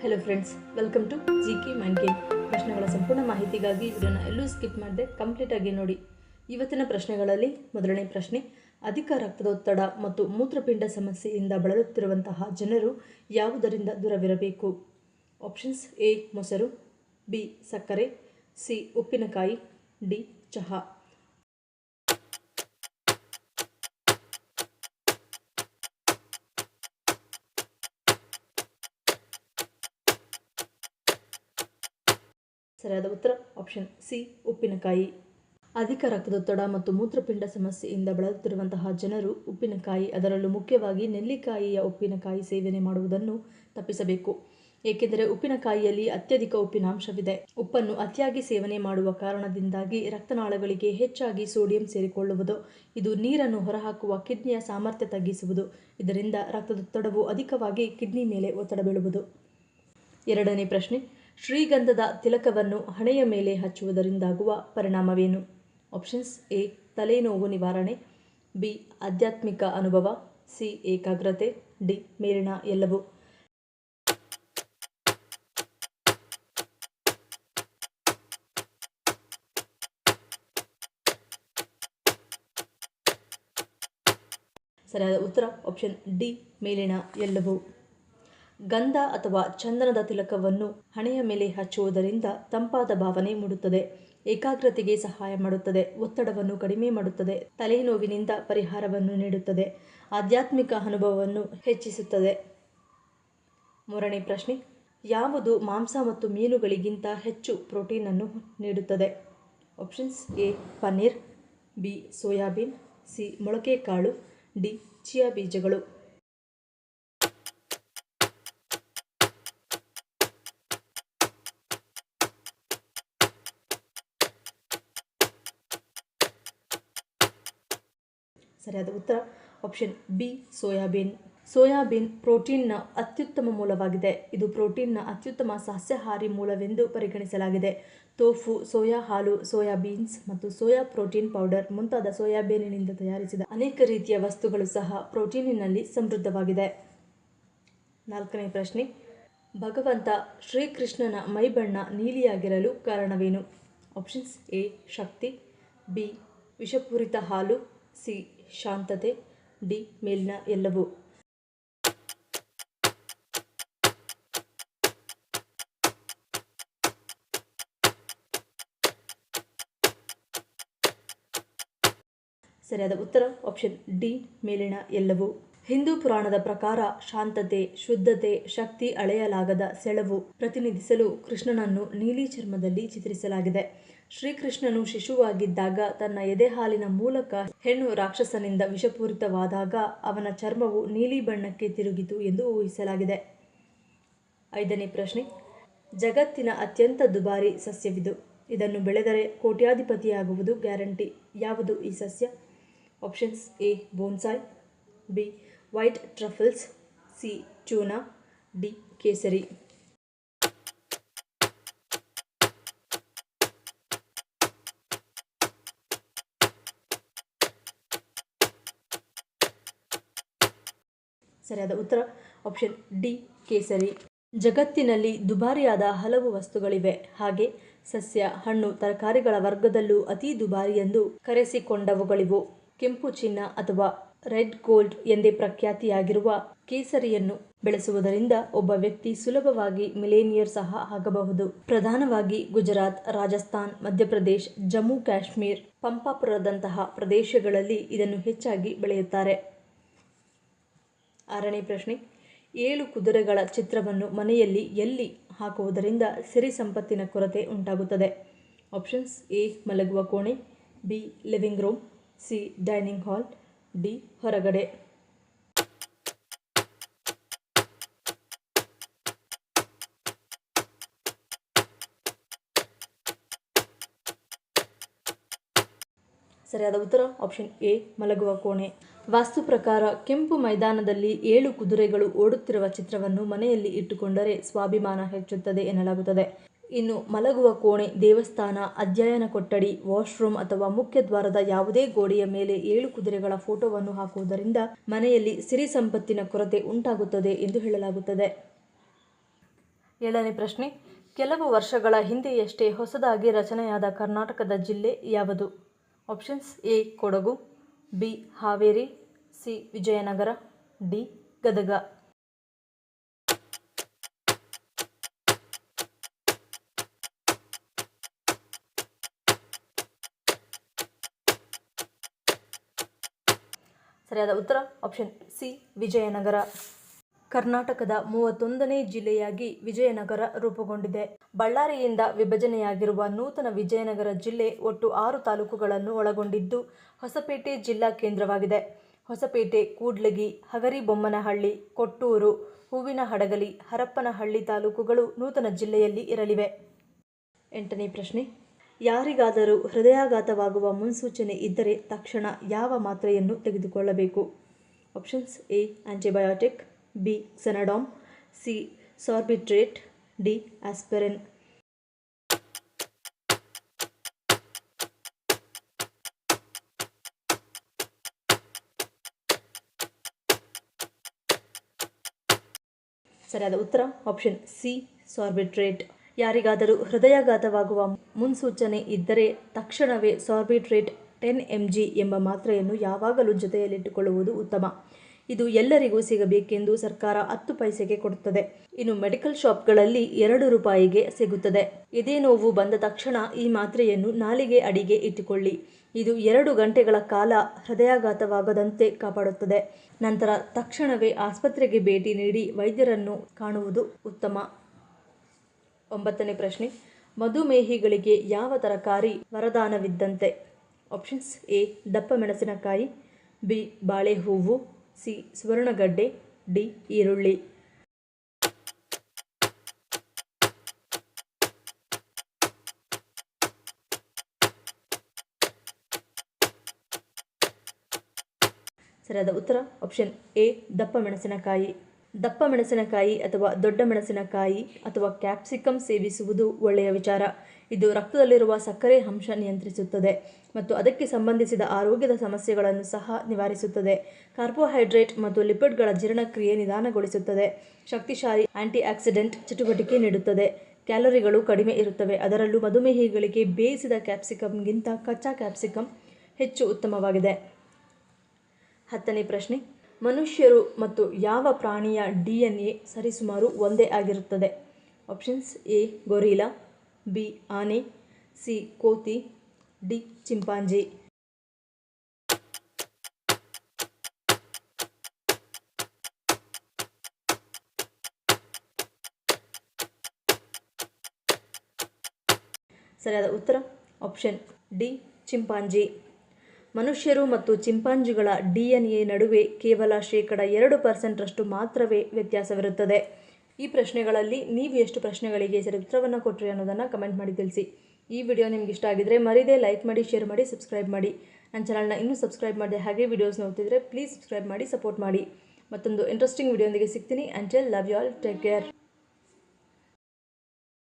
Hello friends, welcome to GK mind game. ಪ್ರಶ್ನೆಗಳ ಸಂಪೂರ್ಣ ಮಾಹಿತಿಗಾಗಿ ವಿಡಿಯೋನ ಎಲ್ಲೂ ಸ್ಕಿಪ್ ಮಾಡದೆ ಕಂಪ್ಲೀಟಾಗಿ ನೋಡಿ. ಇವತ್ತಿನ ಪ್ರಶ್ನೆಗಳಲ್ಲಿ ಮೊದಲನೇ ಪ್ರಶ್ನೆ, ಅಧಿಕ ರಕ್ತದೊತ್ತಡ ಮತ್ತು ಮೂತ್ರಪಿಂಡ ಸಮಸ್ಯೆಯಿಂದ ಬಳಲುತ್ತಿರುವಂತಹ ಜನರು ಯಾವುದರಿಂದ ದೂರವಿರಬೇಕು? ಆಪ್ಷನ್ಸ್: ಎ ಮೊಸರು, ಬಿ ಸಕ್ಕರೆ, ಸಿ ಉಪ್ಪಿನಕಾಯಿ, ಡಿ ಚಹಾ. ಸರಿಯಾದ ಉತ್ತರ ಆಪ್ಷನ್ ಸಿ ಉಪ್ಪಿನಕಾಯಿ. ಅಧಿಕ ರಕ್ತದೊತ್ತಡ ಮತ್ತು ಮೂತ್ರಪಿಂಡ ಸಮಸ್ಯೆಯಿಂದ ಬಳಲುತ್ತಿರುವಂತಹ ಜನರು ಉಪ್ಪಿನಕಾಯಿ, ಅದರಲ್ಲೂ ಮುಖ್ಯವಾಗಿ ನೆಲ್ಲಿಕಾಯಿಯ ಉಪ್ಪಿನಕಾಯಿ ಸೇವನೆ ಮಾಡುವುದನ್ನು ತಪ್ಪಿಸಬೇಕು. ಏಕೆಂದರೆ ಉಪ್ಪಿನಕಾಯಿಯಲ್ಲಿ ಅತ್ಯಧಿಕ ಉಪ್ಪಿನಾಂಶವಿದೆ. ಉಪ್ಪನ್ನು ಅತಿಯಾಗಿ ಸೇವನೆ ಮಾಡುವ ಕಾರಣದಿಂದಾಗಿ ರಕ್ತನಾಳಗಳಿಗೆ ಹೆಚ್ಚಾಗಿ ಸೋಡಿಯಂ ಸೇರಿಕೊಳ್ಳುವುದು. ಇದು ನೀರನ್ನು ಹೊರಹಾಕುವ ಕಿಡ್ನಿಯ ಸಾಮರ್ಥ್ಯ ತಗ್ಗಿಸುವುದು. ಇದರಿಂದ ರಕ್ತದೊತ್ತಡವು ಅಧಿಕವಾಗಿ ಕಿಡ್ನಿ ಮೇಲೆ ಒತ್ತಡ ಬೀಳುವುದು. ಎರಡನೇ ಪ್ರಶ್ನೆ, ಶ್ರೀಗಂಧದ ತಿಲಕವನ್ನು ಹಣೆಯ ಮೇಲೆ ಹಚ್ಚುವುದರಿಂದಾಗುವ ಪರಿಣಾಮವೇನು? ಆಪ್ಷನ್ಸ್: ಎ ತಲೆನೋವು ನಿವಾರಣೆ, ಬಿ ಆಧ್ಯಾತ್ಮಿಕ ಅನುಭವ, ಸಿ ಏಕಾಗ್ರತೆ, ಡಿ ಮೇಲಿನ ಎಲ್ಲವೂ. ಸರಿಯಾದ ಉತ್ತರ ಆಪ್ಷನ್ ಡಿ ಮೇಲಿನ ಎಲ್ಲವೂ. ಗಂಧ ಅಥವಾ ಚಂದನದ ತಿಲಕವನ್ನು ಹಣೆಯ ಮೇಲೆ ಹಚ್ಚುವುದರಿಂದ ತಂಪಾದ ಭಾವನೆ ಮೂಡುತ್ತದೆ, ಏಕಾಗ್ರತೆಗೆ ಸಹಾಯ ಮಾಡುತ್ತದೆ, ಒತ್ತಡವನ್ನು ಕಡಿಮೆ ಮಾಡುತ್ತದೆ, ತಲೆನೋವಿನಿಂದ ಪರಿಹಾರವನ್ನು ನೀಡುತ್ತದೆ, ಆಧ್ಯಾತ್ಮಿಕ ಅನುಭವವನ್ನು ಹೆಚ್ಚಿಸುತ್ತದೆ. ಮೂರನೇ ಪ್ರಶ್ನೆ, ಯಾವುದು ಮಾಂಸ ಮತ್ತು ಮೀನುಗಳಿಗಿಂತ ಹೆಚ್ಚು ಪ್ರೋಟೀನನ್ನು ನೀಡುತ್ತದೆ? Options: A paneer, B soybean, C ಮೊಳಕೆ ಕಾಳು, ಡಿ ಚಿಯಾ ಬೀಜಗಳು. ಸರಿಯಾದ ಉತ್ತರ ಆಪ್ಷನ್ ಬಿ ಸೋಯಾಬೀನ್. ಸೋಯಾಬೀನ್ ಪ್ರೋಟೀನ್ನ ಅತ್ಯುತ್ತಮ ಮೂಲವಾಗಿದೆ. ಇದು ಪ್ರೋಟೀನ್ನ ಅತ್ಯುತ್ತಮ ಸಸ್ಯಾಹಾರಿ ಮೂಲವೆಂದು ಪರಿಗಣಿಸಲಾಗಿದೆ. ತೋಫು, ಸೋಯಾ ಹಾಲು, ಸೋಯಾ ಬೀನ್ಸ್ ಮತ್ತು ಸೋಯಾ ಪ್ರೋಟೀನ್ ಪೌಡರ್ ಮುಂತಾದ ಸೋಯಾಬೀನಿನಿಂದ ತಯಾರಿಸಿದ ಅನೇಕ ರೀತಿಯ ವಸ್ತುಗಳು ಸಹ ಪ್ರೋಟೀನಿನಲ್ಲಿ ಸಮೃದ್ಧವಾಗಿದೆ. ನಾಲ್ಕನೇ ಪ್ರಶ್ನೆ, ಭಗವಂತ ಶ್ರೀಕೃಷ್ಣನ ಮೈಬಣ್ಣ ನೀಲಿಯಾಗಿರಲು ಕಾರಣವೇನು? ಆಪ್ಷನ್ಸ್: ಎ ಶಕ್ತಿ, ಬಿ ವಿಷಪೂರಿತ ಹಾಲು, ಸಿ ಶಾಂತತೆ, ಡಿ ಮೇಲಿನ ಎಲ್ಲವೂ. ಸರಿಯಾದ ಉತ್ತರ ಆಪ್ಷನ್ ಡಿ ಮೇಲಿನ ಎಲ್ಲವೂ. ಹಿಂದೂ ಪುರಾಣದ ಪ್ರಕಾರ ಶಾಂತತೆ, ಶುದ್ಧತೆ, ಶಕ್ತಿ, ಅಳೆಯಲಾಗದ ಸೆಳವು ಪ್ರತಿನಿಧಿಸಲು ಕೃಷ್ಣನನ್ನು ನೀಲಿ ಚರ್ಮದಲ್ಲಿ ಚಿತ್ರಿಸಲಾಗಿದೆ. ಶ್ರೀಕೃಷ್ಣನು ಶಿಶುವಾಗಿದ್ದಾಗ ತನ್ನ ಎದೆಹಾಲಿನ ಮೂಲಕ ಹೆಣ್ಣು ರಾಕ್ಷಸನಿಂದ ವಿಷಪೂರಿತವಾದಾಗ ಅವನ ಚರ್ಮವು ನೀಲಿ ಬಣ್ಣಕ್ಕೆ ತಿರುಗಿತು ಎಂದು ಊಹಿಸಲಾಗಿದೆ. ಐದನೇ ಪ್ರಶ್ನೆ, ಜಗತ್ತಿನ ಅತ್ಯಂತ ದುಬಾರಿ ಸಸ್ಯವಿದು. ಇದನ್ನು ಬೆಳೆದರೆ ಕೋಟ್ಯಾಧಿಪತಿಯಾಗುವುದು ಗ್ಯಾರಂಟಿ. ಯಾವುದು ಈ ಸಸ್ಯ? Options: A bonsai, B white truffles, C tuna, D ಕೇಸರಿ. ಸರಿಯಾದ ಉತ್ತರ ಆಪ್ಷನ್ ಡಿ ಕೇಸರಿ. ಜಗತ್ತಿನಲ್ಲಿ ದುಬಾರಿಯಾದ ಹಲವು ವಸ್ತುಗಳಿವೆ. ಹಾಗೆ ಸಸ್ಯ, ಹಣ್ಣು, ತರಕಾರಿಗಳ ವರ್ಗದಲ್ಲೂ ಅತಿ ದುಬಾರಿ ಎಂದು ಕರೆಸಿಕೊಂಡವುಗಳಿವು. ಕೆಂಪು ಚಿನ್ನ ಅಥವಾ ರೆಡ್ ಗೋಲ್ಡ್ ಎಂದೇ ಪ್ರಖ್ಯಾತಿಯಾಗಿರುವ ಕೇಸರಿಯನ್ನು ಬೆಳೆಸುವುದರಿಂದ ಒಬ್ಬ ವ್ಯಕ್ತಿ ಸುಲಭವಾಗಿ ಮಿಲೇನಿಯರ್ ಸಹ ಆಗಬಹುದು. ಪ್ರಧಾನವಾಗಿ ಗುಜರಾತ್, ರಾಜಸ್ಥಾನ್, ಮಧ್ಯಪ್ರದೇಶ್, ಜಮ್ಮು ಕಾಶ್ಮೀರ್, ಪಂಪಾಪುರದಂತಹ ಪ್ರದೇಶಗಳಲ್ಲಿ ಇದನ್ನು ಹೆಚ್ಚಾಗಿ ಬೆಳೆಯುತ್ತಾರೆ. ಆರನೇ ಪ್ರಶ್ನೆ, 7 ಕುದುರೆಗಳ ಚಿತ್ರವನ್ನು ಮನೆಯಲ್ಲಿ ಎಲ್ಲಿ ಹಾಕುವುದರಿಂದ ಸಿರಿ ಸಂಪತ್ತಿನ ಕೊರತೆ ಉಂಟಾಗುತ್ತದೆ? ಆಪ್ಷನ್ಸ್: ಎ ಮಲಗುವ ಕೋಣೆ, B living room, C dining hall, D ಹೊರಗಡೆ. ಸರಿಯಾದ ಉತ್ತರ ಆಪ್ಷನ್ ಎ ಮಲಗುವ ಕೋಣೆ. ವಾಸ್ತು ಪ್ರಕಾರ ಕೆಂಪು ಮೈದಾನದಲ್ಲಿ 7 ಕುದುರೆಗಳು ಓಡುತ್ತಿರುವ ಚಿತ್ರವನ್ನು ಮನೆಯಲ್ಲಿ ಇಟ್ಟುಕೊಂಡರೆ ಸ್ವಾಭಿಮಾನ ಹೆಚ್ಚುತ್ತದೆ ಎನ್ನಲಾಗುತ್ತದೆ. ಇನ್ನು ಮಲಗುವ ಕೋಣೆ, ದೇವಸ್ಥಾನ, ಅಧ್ಯಯನ ಕೊಠಡಿ, ವಾಶ್ರೂಮ್ ಅಥವಾ ಮುಖ್ಯ ದ್ವಾರದ ಯಾವುದೇ ಗೋಡೆಯ ಮೇಲೆ 7 ಕುದುರೆಗಳ ಫೋಟೋವನ್ನು ಹಾಕುವುದರಿಂದ ಮನೆಯಲ್ಲಿ ಸಿರಿ ಸಂಪತ್ತಿನ ಕೊರತೆ ಉಂಟಾಗುತ್ತದೆ ಎಂದು ಹೇಳಲಾಗುತ್ತದೆ. 7ನೇ ಪ್ರಶ್ನೆ, ಕೆಲವು ವರ್ಷಗಳ ಹಿಂದೆಯಷ್ಟೇ ಹೊಸದಾಗಿ ರಚನೆಯಾದ ಕರ್ನಾಟಕದ ಜಿಲ್ಲೆ ಯಾವುದು? Options: A Kodagu, B Haveri, C Vijayanagara, D Gadag. ಸರಿಯಾದ ಉತ್ತರ ಆಪ್ಷನ್ ಸಿ ವಿಜಯನಗರ. ಕರ್ನಾಟಕದ 31ನೇ ಜಿಲ್ಲೆಯಾಗಿ ವಿಜಯನಗರ ರೂಪುಗೊಂಡಿದೆ. ಬಳ್ಳಾರಿಯಿಂದ ವಿಭಜನೆಯಾಗಿರುವ ನೂತನ ವಿಜಯನಗರ ಜಿಲ್ಲೆ ಒಟ್ಟು 6 ತಾಲೂಕುಗಳನ್ನು ಒಳಗೊಂಡಿದ್ದು ಹೊಸಪೇಟೆ ಜಿಲ್ಲಾ ಕೇಂದ್ರವಾಗಿದೆ. ಹೊಸಪೇಟೆ, ಕೂಡ್ಲಿಗಿ, ಹಗರಿಬೊಮ್ಮನಹಳ್ಳಿ, ಕೊಟ್ಟೂರು, ಹೂವಿನಹಡಗಲಿ, ಹರಪನಹಳ್ಳಿ ತಾಲೂಕುಗಳು ನೂತನ ಜಿಲ್ಲೆಯಲ್ಲಿ ಇರಲಿವೆ. 8ನೇ ಪ್ರಶ್ನೆ, ಯಾರಿಗಾದರೂ ಹೃದಯಾಘಾತವಾಗುವ ಮುನ್ಸೂಚನೆ ಇದ್ದರೆ ತಕ್ಷಣ ಯಾವ ಮಾತ್ರೆಯನ್ನು ತೆಗೆದುಕೊಳ್ಳಬೇಕು? ಆಪ್ಷನ್ಸ್: ಎ ಆಂಟಿಬಯೋಟಿಕ್, ಬಿ ಕ್ಸೆನಡಾಮ್, ಸಿ ಸಾರ್ಬಿಟ್ರೇಟ್, ಡಿ ಆಸ್ಪಿರಿನ್. ಸರಿಯಾದ ಉತ್ತರ ಆಪ್ಷನ್ ಸಿ ಸಾರ್ಬಿಟ್ರೇಟ್. ಯಾರಿಗಾದರೂ ಹೃದಯಾಘಾತವಾಗುವ ಮುನ್ಸೂಚನೆ ಇದ್ದರೆ ತಕ್ಷಣವೇ ಸಾರ್ಬಿಟ್ರೇಟ್ 10 mg ಎಂಬ ಮಾತ್ರೆಯನ್ನು ಯಾವಾಗಲೂ ಜೊತೆಯಲ್ಲಿಟ್ಟುಕೊಳ್ಳುವುದು ಉತ್ತಮ. ಇದು ಎಲ್ಲರಿಗೂ ಸಿಗಬೇಕೆಂದು ಸರ್ಕಾರ 10 ಪೈಸೆಗೆ ಕೊಡುತ್ತದೆ. ಇನ್ನು ಮೆಡಿಕಲ್ ಶಾಪ್ಗಳಲ್ಲಿ 2 ರೂಪಾಯಿಗೆ ಸಿಗುತ್ತದೆ. ಎದೆ ನೋವು ಬಂದ ತಕ್ಷಣ ಈ ಮಾತ್ರೆಯನ್ನು ನಾಲಿಗೆ ಅಡಿಗೆ ಇಟ್ಟುಕೊಳ್ಳಿ. ಇದು 2 ಗಂಟೆಗಳ ಕಾಲ ಹೃದಯಾಘಾತವಾಗದಂತೆ ಕಾಪಾಡುತ್ತದೆ. ನಂತರ ತಕ್ಷಣವೇ ಆಸ್ಪತ್ರೆಗೆ ಭೇಟಿ ನೀಡಿ ವೈದ್ಯರನ್ನು ಕಾಣುವುದು ಉತ್ತಮ. 9ನೇ ಪ್ರಶ್ನೆ, ಮಧುಮೇಹಿಗಳಿಗೆ ಯಾವ ತರಕಾರಿ ವರದಾನವಿದ್ದಂತೆ? ಆಪ್ಷನ್ಸ್: ಎ ದಪ್ಪ ಮೆಣಸಿನಕಾಯಿ, ಬಿ ಬಾಳೆಹೂವು, ಸಿ ಸುವರ್ಣಗಡ್ಡೆ, ಡಿ ಈರುಳ್ಳಿ. ಸರಿಯಾದ ಉತ್ತರ ಆಪ್ಷನ್ ಎ ದಪ್ಪ ಮೆಣಸಿನಕಾಯಿ. ದಪ್ಪ ಮೆಣಸಿನಕಾಯಿ ಅಥವಾ ದೊಡ್ಡ ಮೆಣಸಿನಕಾಯಿ ಅಥವಾ ಕ್ಯಾಪ್ಸಿಕಮ್ ಸೇವಿಸುವುದು ಒಳ್ಳೆಯ ವಿಚಾರ. ಇದು ರಕ್ತದಲ್ಲಿರುವ ಸಕ್ಕರೆ ಅಂಶ ನಿಯಂತ್ರಿಸುತ್ತದೆ ಮತ್ತು ಅದಕ್ಕೆ ಸಂಬಂಧಿಸಿದ ಆರೋಗ್ಯದ ಸಮಸ್ಯೆಗಳನ್ನು ಸಹ ನಿವಾರಿಸುತ್ತದೆ. ಕಾರ್ಬೋಹೈಡ್ರೇಟ್ ಮತ್ತು ಲಿಪಿಡ್ಗಳ ಜೀರ್ಣಕ್ರಿಯೆ ನಿಧಾನಗೊಳಿಸುತ್ತದೆ. ಶಕ್ತಿಶಾಲಿ ಆಂಟಿಆಕ್ಸಿಡೆಂಟ್ ಚಟುವಟಿಕೆ ನೀಡುತ್ತದೆ. ಕ್ಯಾಲೋರಿಗಳು ಕಡಿಮೆ ಇರುತ್ತವೆ. ಅದರಲ್ಲೂ ಮಧುಮೇಹಿಗಳಿಗೆ ಬೇಯಿಸಿದ ಕ್ಯಾಪ್ಸಿಕಮ್ಗಿಂತ ಕಚ್ಚಾ ಕ್ಯಾಪ್ಸಿಕಮ್ ಹೆಚ್ಚು ಉತ್ತಮವಾಗಿದೆ. 10ನೇ ಪ್ರಶ್ನೆ, ಮನುಷ್ಯರು ಮತ್ತು ಯಾವ ಪ್ರಾಣಿಯ DNA ಸರಿಸುಮಾರು ಒಂದೇ ಆಗಿರುತ್ತದೆ? ಆಪ್ಷನ್ಸ್: ಎ ಗೊರಿಲ್ಲಾ, ಬಿ ಆನೆ, ಸಿ ಕೋತಿ, ಡಿ ಚಿಂಪಾಂಜಿ. ಸರಿಯಾದ ಉತ್ತರ ಆಪ್ಷನ್ ಡಿ ಚಿಂಪಾಂಜಿ. ಮನುಷ್ಯರು ಮತ್ತು ಚಿಂಪಾಂಜಿಗಳ DNA ನಡುವೆ ಕೇವಲ 2% ಮಾತ್ರವೇ ವ್ಯತ್ಯಾಸವಿರುತ್ತದೆ. ಈ ಪ್ರಶ್ನೆಗಳಲ್ಲಿ ನೀವು ಎಷ್ಟು ಪ್ರಶ್ನೆಗಳಿಗೆ ಸರಿ ಉತ್ತರವನ್ನು ಕೊಟ್ಟರೆ ಅನ್ನೋದನ್ನು ಕಮೆಂಟ್ ಮಾಡಿ ತಿಳಿಸಿ. ಈ ವಿಡಿಯೋ ನಿಮ್ಗೆ ಇಷ್ಟ ಆಗಿದ್ರೆ ಮರೀದೆ ಲೈಕ್ ಮಾಡಿ, ಶೇರ್ ಮಾಡಿ, ಸಬ್ಸ್ಕ್ರೈಬ್ ಮಾಡಿ. ನನ್ನ ಚಾನಲ್ನ ಇನ್ನೂ ಸಬ್ಸ್ಕ್ರೈಬ್ ಮಾಡಿದೆ ಹಾಗೆ ವಿಡಿಯೋಸ್ ನೋಡ್ತಿದ್ರೆ ಪ್ಲೀಸ್ ಸಬ್ಸ್ಕ್ರೈಬ್ ಮಾಡಿ, ಸಪೋರ್ಟ್ ಮಾಡಿ. ಮತ್ತೊಂದು ಇಂಟ್ರೆಸ್ಟಿಂಗ್ ವಿಡಿಯೋದೊಂದಿಗೆ ಸಿಗ್ತೀನಿ. Until love you all, take care.